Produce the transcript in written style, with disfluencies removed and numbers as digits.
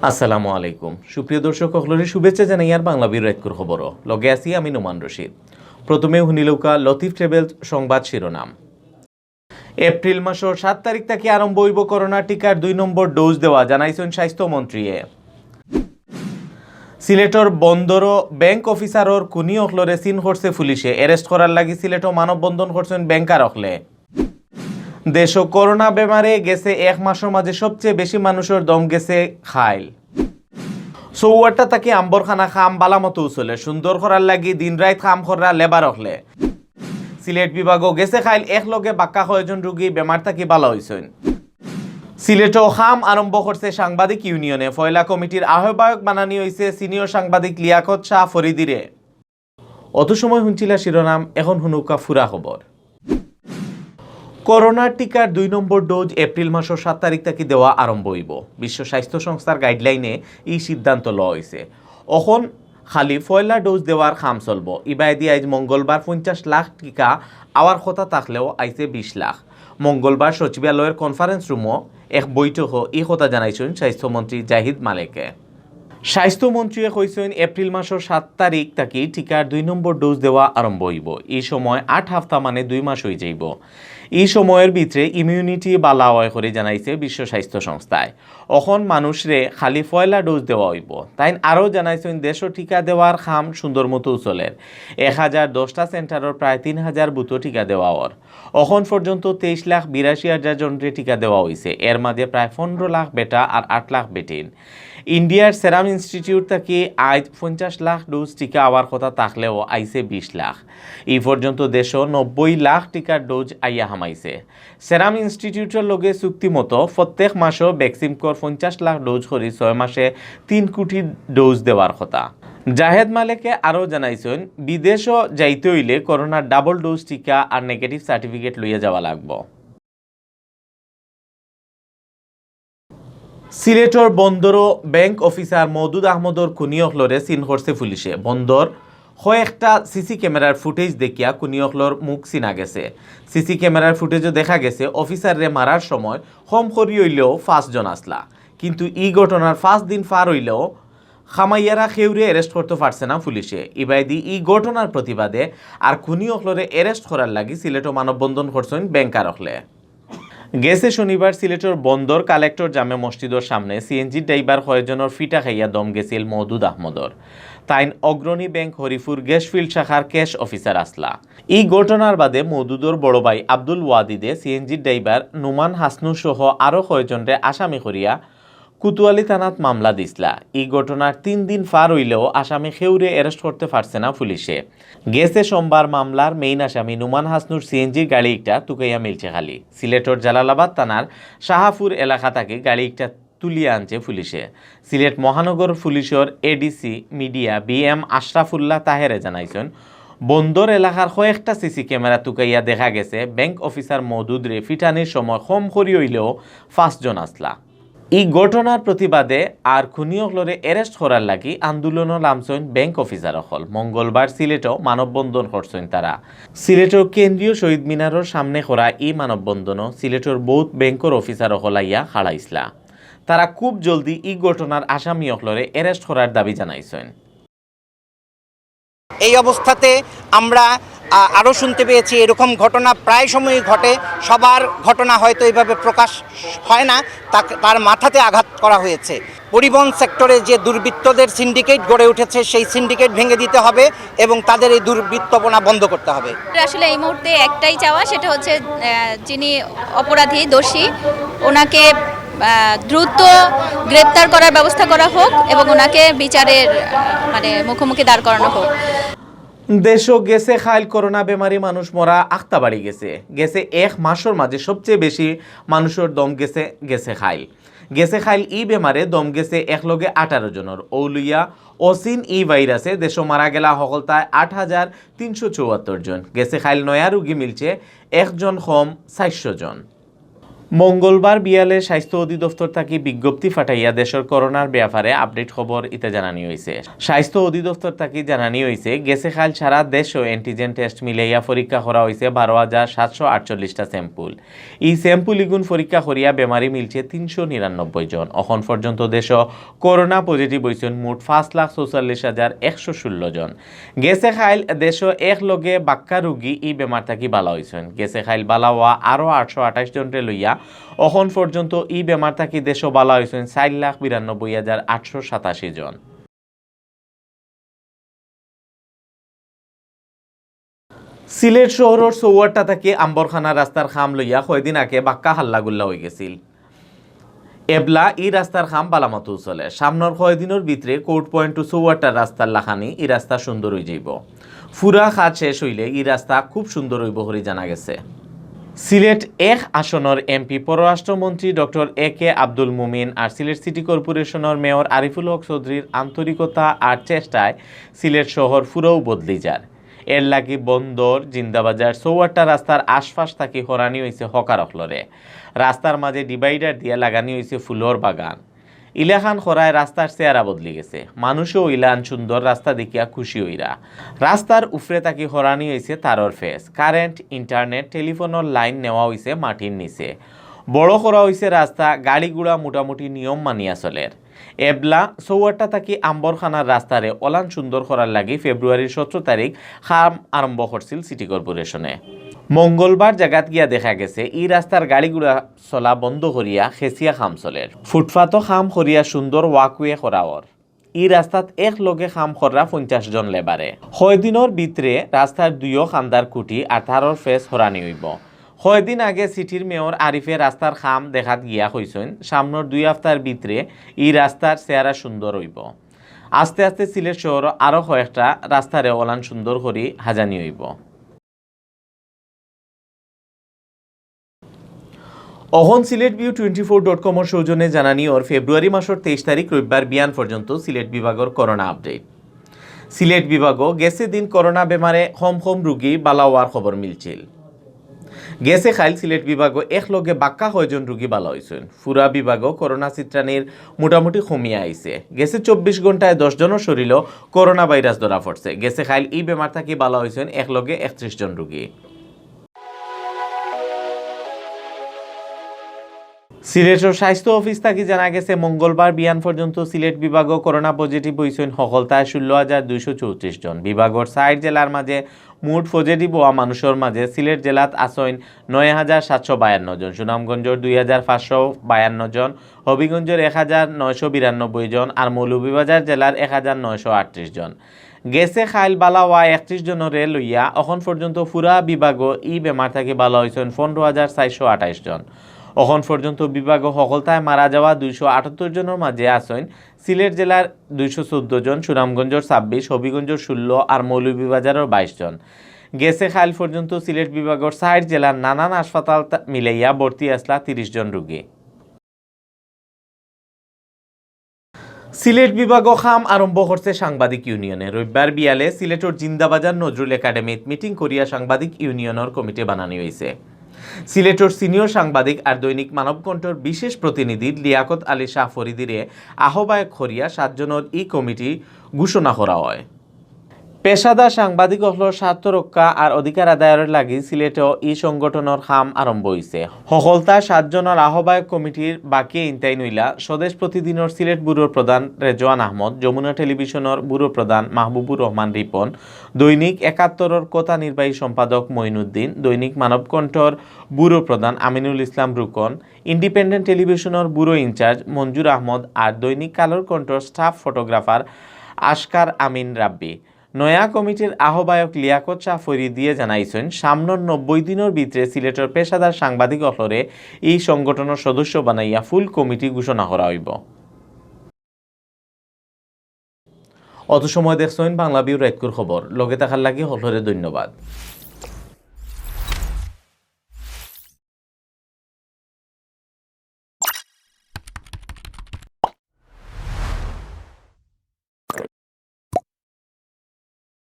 আসসালামু আলাইকুম সুপ্রিয় দর্শক সকলের শুভেচ্ছা জানাই আর বাংলাভিউ রাইতকুর খবর লগে আছি আমি নোমান রশিদ। প্রথমে হুনিলৌকা লতিফ ট্রেভেল সংবাদ শিরোনাম। এপ্রিল মাসের ৭ তারিখ থেকে আরম্ভ হইব করোনা টিকার ২ নম্বর ডোজ দেওয়া জানাইছেন স্বাস্থ্যমন্ত্রীয়ে। সিলেটর বন্দর ব্যাংক অফিসারর কুনি অখলরে সিন করছে পুলিশে এরেস্ট করার লাগি সিলেটও মানববন্ধন করছেন ব্যাংকার অখলে। দেশ করোনা বেমারে গেছে এক মাসের মাঝে সবচেয়ে বেশি মানুষের দম গেছে খাইল। চৌয়ারটা তাকে আম্বরখানা খাম বালামতো উচলে সুন্দর করার লাগি দিন রাত খাম করা লেবার অখলে। সিলেট বিভাগও গেছে খাইল একলগে বাক্কা কয়েকজন রোগী বেমার থাকি ভালো হয়েছেন। সিলেটও খাম আরম্ভ করছে সাংবাদিক ইউনিয়নে ফয়লা কমিটির আহ্বায়ক বানানি হয়েছে সিনিয়র সাংবাদিক লিয়াকত শাহ ফরিদিরে। অত সময় শুনছিলা শিরোনাম, এখন হুনুকা ফুরা খবর। করোনার টিকার ২ নম্বর ডোজ এপ্রিল মাসের ৭ তারিখ থেকে দেওয়া আরম্ভ হইব। বিশ্ব স্বাস্থ্য সংস্থার গাইডলাইনে এই সিদ্ধান্ত লওয়া হয়েছে। এখন খালি পয়লা ডোজ দেওয়ার খাম চলব। ইবাইদি আজ মঙ্গলবার ৫০ লাখ টিকা আওয়ার কথা থাকলেও আইছে ২০ লাখ। মঙ্গলবার সচিবালয়ের কনফারেন্স রুমও এক বৈঠক এই কথা জানাইছেন স্বাস্থ্যমন্ত্রী জাহিদ মালেকে। স্বাস্থ্যমন্ত্রীয়ে কইছেন এপ্রিল মাসের ৭ তারিখ থেকে টিকার ২ নম্বর ডোজ দেওয়া আরম্ভ হইব। এই সময় ৮ সপ্তাহ মানে ২ মাস হয়ে যাইব। এই সময়ের ভিতরে ইমিউনিটি বালা হয় করে জানাইছে বিশ্ব স্বাস্থ্য সংস্থায়। এখন মানুষরে খালি পয়লা ডোজ দেওয়া হইব। তাই আরও জানাইছেন দেশও টিকা দেওয়ার খাম সুন্দর মতো চলের। ১০১০টা সেন্টারের প্রায় ৩,০০০ বুথও টিকা দেওয়া হর। এখন পর্যন্ত ২৩,৮২,০০০ জনরে টিকা দেওয়া হয়েছে। এর মাঝে প্রায় ১৫ লাখ বেটা আর ৮ লাখ বেটিন। ইন্ডিয়ার সেরাম ইনস্টিটিউট থেকে আজ ৫০ লাখ ডোজ টিকা আওয়ার কথা থাকলেও আইছে ২০ লাখ। এই পর্যন্ত দেশও ৯০ লাখ টিকার ডোজ আইয়া হামাইছে। সেরাম ইনস্টিটিউটের লগে চুক্তি মতো প্রত্যেক মাসও ভ্যাকসিনকর ৫০ লাখ ডোজ করে ৬ মাসে ৩ কোটি ডোজ দেওয়ার কথা। জাহেদ মালেকে আরও জানাইছেন বিদেশও যাইতে হইলে করোনার ডাবল ডোজ টিকা আর নেগেটিভ সার্টিফিকেট লইয়া যাওয়া লাগবে। সিলেটর বন্দর ব্যাংক অফিসার মওদুদ আহমদর কুনিয়কলরে সিন করছে পুলিশে। বন্দর কয়েকটা সিসি ক্যামেরার ফুটেজ দেখিয়া কুনিয়কলর মুখ চিনা গেছে। সিসি ক্যামেরার ফুটেজও দেখা গেছে অফিসাররে মারার সময় কম করি হইলেও ৫ জন আসলা। কিন্তু এই ঘটনার ৫ দিন পার হইলেও খামাইয়ারা খেউরে অ্যারেস্ট করতে পারছে না পুলিশে। ইবাইদি এই ঘটনার প্রতিবাদে আর কুনিয়কলরে অ্যারেস্ট করার লাগি সিলেটও মানববন্ধন করছেন ব্যাংকার অখলে। গেছে শনিবার সিলেটের বন্দর কালেক্টর জামে মসজিদের সামনে সিএনজি ড্রাইভার কয়েকজনের ফিটা খাইয়া দম গেছিল মওদুদ আহমদর। তাইন অগ্রণী ব্যাংক হরিপুর গ্যাসফিল্ড শাখার ক্যাশ অফিসার আসলা। এই ঘটনার বাদে মওদুদর বড় ভাই আব্দুল ওয়াদিদে সিএনজি ড্রাইভার নুমান হাসনু সহ আরও কয়েকজনরে আসামি করিয়া কুতুয়ালি থানাত মামলা দিসলা। এই ঘটনার ৩ দিন পার হইলেও আসামি খেউরে অ্যারেস্ট করতে পারছে না পুলিশে। গেছে সোমবার মামলার মেইন আসামি নুমান হাসনুর সিএনজির গাড়ি একটা তুকাইয়া মিলছে খালি। সিলেটর জালালাবাদ থানার শাহাপুর এলাকা থেকে গাড়ি একটা তুলিয়ে আনছে পুলিশে। সিলেট মহানগর পুলিশের এডিসি মিডিয়া বিএম আশরাফুল্লাহ তাহেরে জানাইছেন বন্দর এলাকার কয়েকটা সিসি ক্যামেরা তুকাইয়া দেখা গেছে ব্যাংক অফিসার মওদুদ রে ফিটানির সময় কম করি হইলেও ৫ জন আসলা। এই ঘটনার প্রতিবাদে আর খুনিয়কলরে অ্যারেস্ট করার লাগি আন্দোলনও নামছেন ব্যাংক অফিসার অকল। মঙ্গলবার সিলেটও মানববন্ধন করছেন তারা। সিলেটের কেন্দ্রীয় শহীদ মিনারের সামনে করা এই মানববন্ধনও সিলেটের বহুত ব্যাংকের অফিসার অকল আইয়া হারাইছলা। তারা খুব জলদি এই ঘটনার আসামি অকলরে অ্যারেস্ট করার দাবি জানাইছেন। এই অবস্থাতে আমরা আরও শুনতে পেয়েছি এরকম ঘটনা প্রায় সময়ই ঘটে। সবার ঘটনা হয়তো এইভাবে প্রকাশ হয় না, তার মাথাতে আঘাত করা হয়েছে। পরিবহন সেক্টরে যে দুর্বৃত্তদের সিন্ডিকেট গড়ে উঠেছে সেই সিন্ডিকেট ভেঙে দিতে হবে এবং তাদের এই দুর্বৃত্তপনা বন্ধ করতে হবে। আসলে এই মুহূর্তে একটাই চাওয়া, সেটা হচ্ছে যিনি অপরাধী দোষী ওনাকে দ্রুত গ্রেপ্তার করার ব্যবস্থা করা হোক এবং ওনাকে বিচারের মুখোমুখি দাঁড় করানো হোক। দেশও গেছে খাইল করোনা বেমারি মানুষ মরা আখতা বাড়ি গেছে। গেছে এক মাসের মাঝে সবচেয়ে বেশি মানুষের দম গেছে খাইল এই বেমারে দম গেছে একলগে 18 জনের। ঔলুইয়া অসিন এই ভাইরাসে দেশ মারা গেলা সকলতায় ৮,৩৭৪ জন। গেছে খাইল নয়া রোগী মিলছে একজন কম ৪০০ জন। মঙ্গলবার বিয়ালে স্বাস্থ্য অধিদপ্তর থাকি বিজ্ঞপ্তি ফাটাইয়া দেশের করোনার ব্যাপারে আপডেট খবর ইতে জানানি হয়েছে। স্বাস্থ্য অধিদপ্তর থাকি জানানি হয়েছে গেছে কাল সারা দেশও অ্যান্টিজেন টেস্ট মিলাইয়া পরীক্ষা করা হয়েছে 12,748টা স্যাম্পুল। এই স্যাম্পুল ইগুন পরীক্ষা করিয়া বেমারি মিলছে 399 জন। এখন পর্যন্ত দেশ করোনা পজিটিভ হয়েছেন মোট 5,44,116 জন। গেছে খাইল দেশ এক লগে বাক্কা রোগী এই বেমার থাকি বালা হয়েছেন। গেছে খাইল বালা হওয়া আরও 828 জনরে লইয়া এখন পর্যন্ত এই বেমার থাকি দেশ বালা হয়েছেন 4,92,887 জন। সিলেট শহরের চৌয়ারটা থেকে আম্বরখানা রাস্তার খাম লইয়া কয়দিন আগে বাক্কা হাল্লাগুল্লা হয়ে গেছিল। এবলা এই রাস্তার খাম বালামতো চলে। সামনের কয়দিনের ভিতরে কোর্ট পয়েন্ট টু চৌয়ারটার রাস্তার লাখানি এই রাস্তা সুন্দর হয়ে যাইব। ফুরা খাত শেষ হইলে এই রাস্তা খুব সুন্দর হইব করে জানা গেছে। সিলেট এক আসনের এমপি পররাষ্ট্রমন্ত্রী ডক্টর AK আব্দুল মুমিন আর সিলেট সিটি কর্পোরেশনের মেয়র আরিফুল হক চৌধুরীর আন্তরিকতা আর চেষ্টায় সিলেট শহর পুরোও বদলি যায়। এর লাগি বন্দর জিন্দাবাজার চৌয়ারটা রাস্তার আশপাশ থাকি হরানি হয়েছে হকারকলরে। রাস্তার মাঝে ডিভাইডার দিয়া লাগানি হয়েছে ফুলর বাগান। ইলাখান খরায় রাস্তার চেহারা বদলি গেছে। মানুষও ইলান সুন্দর রাস্তা দেখিয়া খুশি হইরা। রাস্তার উফরে তাকি হরানি হয়েছে তারর ফেস। কারেন্ট, ইন্টারনেট, টেলিফোনের লাইন নেওয়া হয়েছে মাটির নিচে। বড় করা হয়েছে রাস্তা, গাড়িগুড়া মোটামুটি নিয়ম মানিয়া চলের। এবলা চৌয়ারটা থাকি আম্বরখানার রাস্তারে অলান সুন্দর করার লাগি ফেব্রুয়ারির 17 তারিখ খাম আরম্ভ করছিল সিটি কর্পোরেশনে। মঙ্গলবার জায়গাত গিয়া দেখা গেছে এই রাস্তার গাড়িগুড়া চলা বন্ধ করিয়া খেসিয়া খাম চলের। ফুটপাতও খাম করিয়া সুন্দর ওয়াকওয়ে করাওয়ার। এই রাস্তাত এক লগে খাম করা 50 জন লেবারে। কয়দিনের ভিতরে রাস্তার দুইও খান্দার কুটি আর তারর ফেস হরানি হইব। কয়দিন আগে সিটির মেয়র আরিফে রাস্তার খাম দেখাত গিয়া কইছেন সামনের 2 সপ্তাহের ভিতরে এই রাস্তার চেহারা সুন্দর হইব। আস্তে আস্তে সিলেট শহর আরও কয়েকটা রাস্তারে অলান সুন্দর করি হাজানি হইব। অহন সিলেটভিউ24.com সৌজন্যে জানানি ওর ফেব্রুয়ারি মাসের 23 তারিখ রবিবার বিয়ান পর্যন্ত সিলেট বিভাগের করোনা আপডেট। সিলেট বিভাগও গেছে দিন করোনা বেমারে কম রোগী বালা হওয়ার খবর মিলছিল। গেছে খাইল সিলেট বিভাগও এক লগে বাক্কা কয়জন রোগী বালা হয়েছেন। ফুরা বিভাগও করোনা চিত্রানির মোটামুটি কমিয়ে আইছে। গেছে 24 ঘন্টায় 10 জনের শরীরও করোনা ভাইরাস ধরা পড়ছে। গেছে খাইল এই বেমার থাকি বালা হয়েছেন এক লগে 31 জন রোগী। সিলেটের স্বাস্থ্য অফিস থাকি জানা গেছে মঙ্গলবার বিয়ান পর্যন্ত সিলেট বিভাগও করোনা পজিটিভ হয়েছেন সকলতায় 16,234 জন। বিভাগের 60 জেলার মাঝে মোট পজিটিভ হওয়া মানুষের মাঝে সিলেট জেলাত আসেন 9,752 জন, সুনামগঞ্জের 2,552 জন, হবিগঞ্জের 1,992 জন আর মৌলভীবাজার জেলার 1,938 জন। গেছে খাইল বালা হওয়া 31 জনের লইয়া এখন পর্যন্ত পুরা বিভাগও এই বেমার থাকি বালা হয়েছেন 15,428 জন। এখন পর্যন্ত বিভাগ সকলতায় মারা যাওয়া 278 জনের মাঝে আছেন সিলেট জেলার 214 জন, সুনামগঞ্জের 26, হবিগঞ্জের 16 আর মৌলভীবাজারের 22 জন। গেছে খাইল পর্যন্ত সিলেট বিভাগের 60 জেলার নানান হাসপাতাল মিলাইয়া ভর্তি আসলা 30 জন রোগী। সিলেট বিভাগও খাম আরম্ভ করছে সাংবাদিক ইউনিয়নে। রবিবার বিয়ালে সিলেটের জিন্দাবাজার নজরুল একাডেমিত মিটিং করিয়া সাংবাদিক ইউনিয়নের কমিটি বানানি হয়েছে। সিলেটের সিনিয়র সাংবাদিক আর দৈনিক মানবকণ্ঠর বিশেষ প্রতিনিধি লিয়াকত আলী শাহ ফরিদিরে আহ্বায়ক করিয়া 7 জনের এই কমিটি ঘোষণা করা হয়। পেশাদার সাংবাদিক হলের স্বার্থ রক্ষা আর অধিকার আদায়ের লাগি সিলেটেও এই সংগঠনের খাম আরম্ভ হয়েছে। সকলতা 7 জনের আহ্বায়ক কমিটির বাকি ইনতাই নইলা স্বদেশ প্রতিদিনের সিলেট ব্যুরোর প্রধান রেজওয়ান আহমদ, যমুনা টেলিভিশনের ব্যুরো প্রধান মাহবুবুর রহমান রিপন, দৈনিক 71-র কথা নির্বাহী সম্পাদক মঈনুদ্দিন, দৈনিক মানবকণ্ঠর ব্যুরো প্রধান আমিনুল ইসলাম রুকন, ইন্ডিপেন্ডেন্ট টেলিভিশনের ব্যুরো ইনচার্জ মঞ্জুর আহমদ আর দৈনিক কালোর কণ্ঠর স্টাফ ফটোগ্রাফার আশকার আমিন রাব্বি। নয়া কমিটির আহ্বায়ক লিয়াকত শাহ ফরিদিয়ে জানাইছেন সামনের 90 দিনের ভিতরে সিলেটের পেশাদার সাংবাদিক হলরে এই সংগঠনের সদস্য বানাইয়া ফুল কমিটি ঘোষণা করা হইব। অত সময় দেখছেন বাংলাভিউ রাইতকুর খবর। লগে থাকার লাগি হলরে ধন্যবাদ।